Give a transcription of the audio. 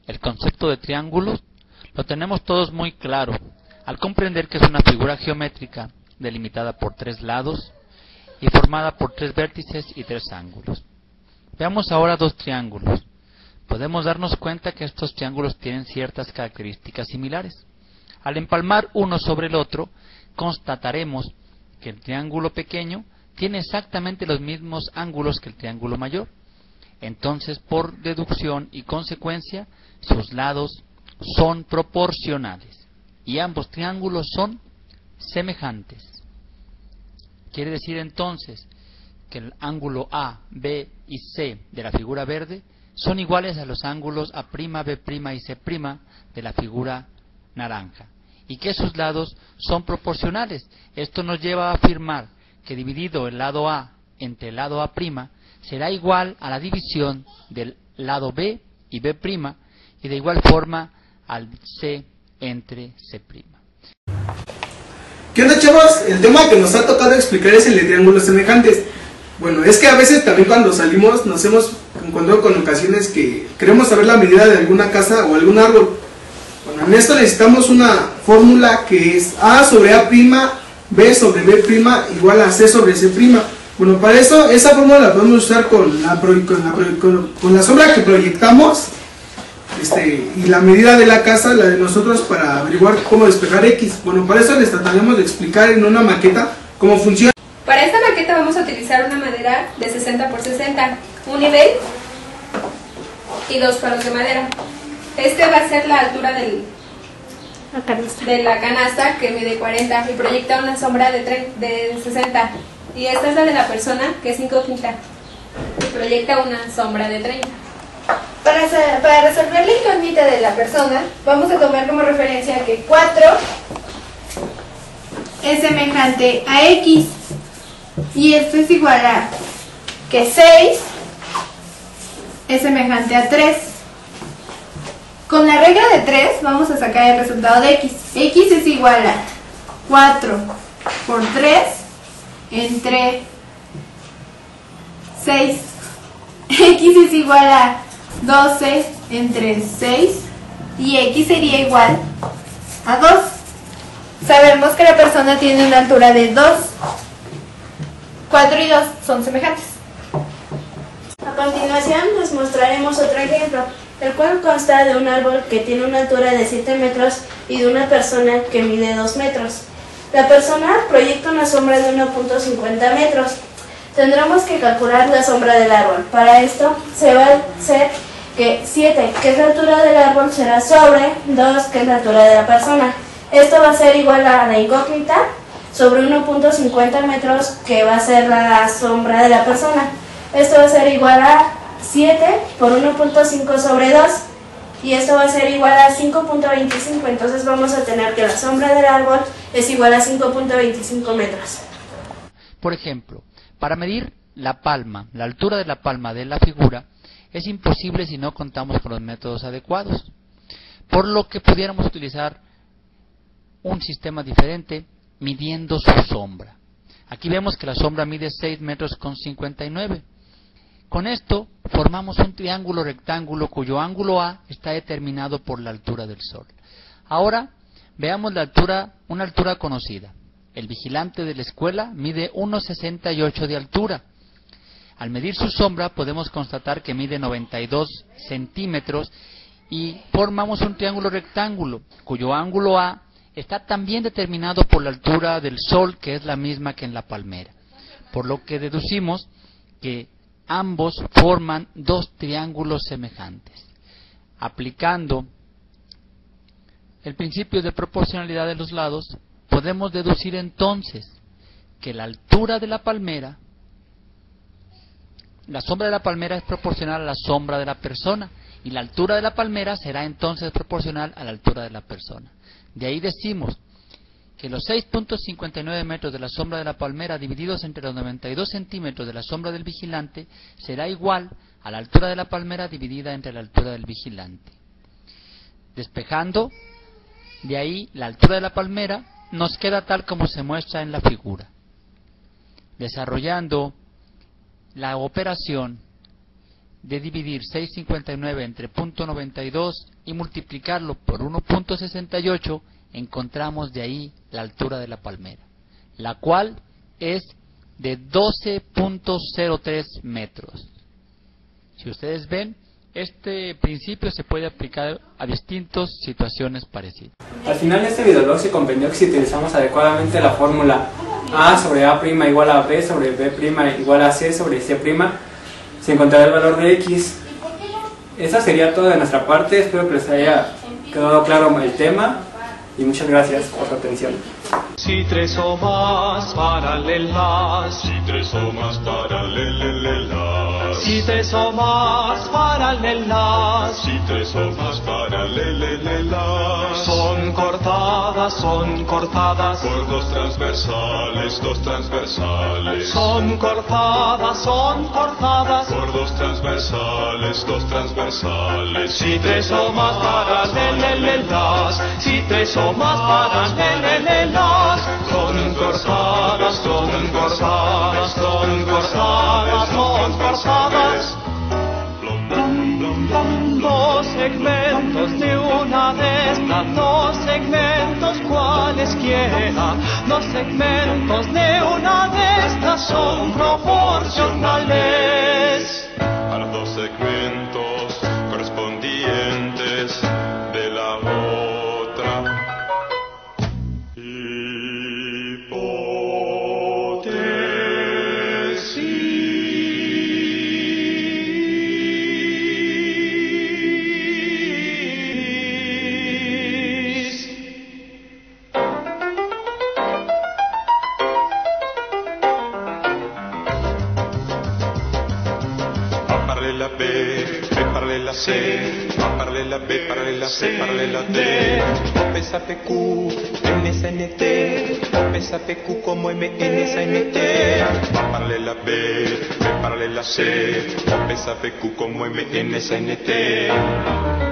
el concepto de triángulos lo tenemos todos muy claro al comprender que es una figura geométrica delimitada por tres lados y formada por tres vértices y tres ángulos. Veamos ahora dos triángulos. Podemos darnos cuenta que estos triángulos tienen ciertas características similares. Al empalmar uno sobre el otro, constataremos que el triángulo pequeño tiene exactamente los mismos ángulos que el triángulo mayor. Entonces, por deducción y consecuencia, sus lados son proporcionales y ambos triángulos son semejantes. Quiere decir entonces que el ángulo A, B y C de la figura verde son iguales a los ángulos A', B' y C' de la figura naranja, y que sus lados son proporcionales. Esto nos lleva a afirmar que dividido el lado A entre el lado A' será igual a la división del lado B y B', y de igual forma al C entre C'. ¿Qué onda, chavos? El tema que nos ha tocado explicar es el de triángulos semejantes. Bueno, es que a veces también cuando salimos nos hemos encontrado con ocasiones que queremos saber la medida de alguna casa o algún árbol. Bueno, en esto necesitamos una fórmula que es A sobre A', B sobre B' igual a C sobre C'. Bueno, para eso, esa fórmula la podemos usar con la sombra que proyectamos y la medida de la casa, la de nosotros, para averiguar cómo despejar X. Bueno, para eso les trataremos de explicar en una maqueta cómo funciona. Para esta maqueta vamos a utilizar una madera de 60 por 60, un nivel y dos palos de madera. Este va a ser la altura de la canasta, que mide 40 y proyecta una sombra de 60. Y esta es la de la persona, que es 5/5, y proyecta una sombra de 30. Para resolver la incógnita de la persona, vamos a tomar como referencia que 4 es semejante a X, y esto es igual a que 6 es semejante a 3. Con la regla de 3 vamos a sacar el resultado de X. X es igual a 4 por 3 entre 6. X es igual a 12 entre 6 y X sería igual a 2. Sabemos que la persona tiene una altura de 2. 4 y 2 son semejantes. A continuación les mostraremos otro ejemplo, el cual consta de un árbol que tiene una altura de 7 metros y de una persona que mide 2 metros. La persona proyecta una sombra de 1.50 metros. Tendremos que calcular la sombra del árbol. Para esto se va a hacer que 7, que es la altura del árbol, será sobre 2, que es la altura de la persona. Esto va a ser igual a la incógnita sobre 1.50 metros, que va a ser la sombra de la persona. Esto va a ser igual a 7 por 1.5 sobre 2, y esto va a ser igual a 5.25. Entonces vamos a tener que la sombra del árbol es igual a 5.25 metros. Por ejemplo, para medir la palma, la altura de la palma de la figura, es imposible si no contamos con los métodos adecuados, por lo que pudiéramos utilizar un sistema diferente midiendo su sombra. Aquí vemos que la sombra mide 6 metros con 59. Con esto formamos un triángulo rectángulo cuyo ángulo A está determinado por la altura del Sol. Ahora veamos una altura conocida. El vigilante de la escuela mide 1,68 de altura. Al medir su sombra podemos constatar que mide 92 centímetros y formamos un triángulo rectángulo cuyo ángulo A está también determinado por la altura del Sol, que es la misma que en la palmera, por lo que deducimos que ambos forman dos triángulos semejantes. Aplicando el principio de proporcionalidad de los lados, podemos deducir entonces que la altura de la palmera, la sombra de la palmera es proporcional a la sombra de la persona, y la altura de la palmera será entonces proporcional a la altura de la persona. De ahí decimos que los 6.59 metros de la sombra de la palmera divididos entre los 92 centímetros de la sombra del vigilante será igual a la altura de la palmera dividida entre la altura del vigilante. Despejando, de ahí la altura de la palmera nos queda tal como se muestra en la figura. Desarrollando la operación de dividir 6,59 entre .92 y multiplicarlo por 1,68, encontramos de ahí la altura de la palmera, la cual es de 12,03 metros. Si ustedes ven, este principio se puede aplicar a distintas situaciones parecidas. Al final de este videoblog se comprendió que si utilizamos adecuadamente la fórmula A sobre A' igual a B sobre B' igual a C sobre C', se encontrará el valor de X. Eso sería todo de nuestra parte. Espero que les haya quedado claro el tema y muchas gracias por su atención. Si tres o más paralelas, si tres o más paralelas, si tres o más paralelas, si tres o más paralelas, son cortadas por dos transversales, son cortadas por dos transversales, si tres o más paralelas, si tres o más paralelas, son cortadas, dos segmentos de una de estas, dos segmentos cualesquiera, dos segmentos de una de estas son proporcionales a los dos segmentos correspondientes de la otra B paralela C, A paralela B paralela C paralela D, O pesa PQ, N esa NT, O pesa PQ como M N esa MT, A paralela B paralela C, O pesa PQ como M N esa NT.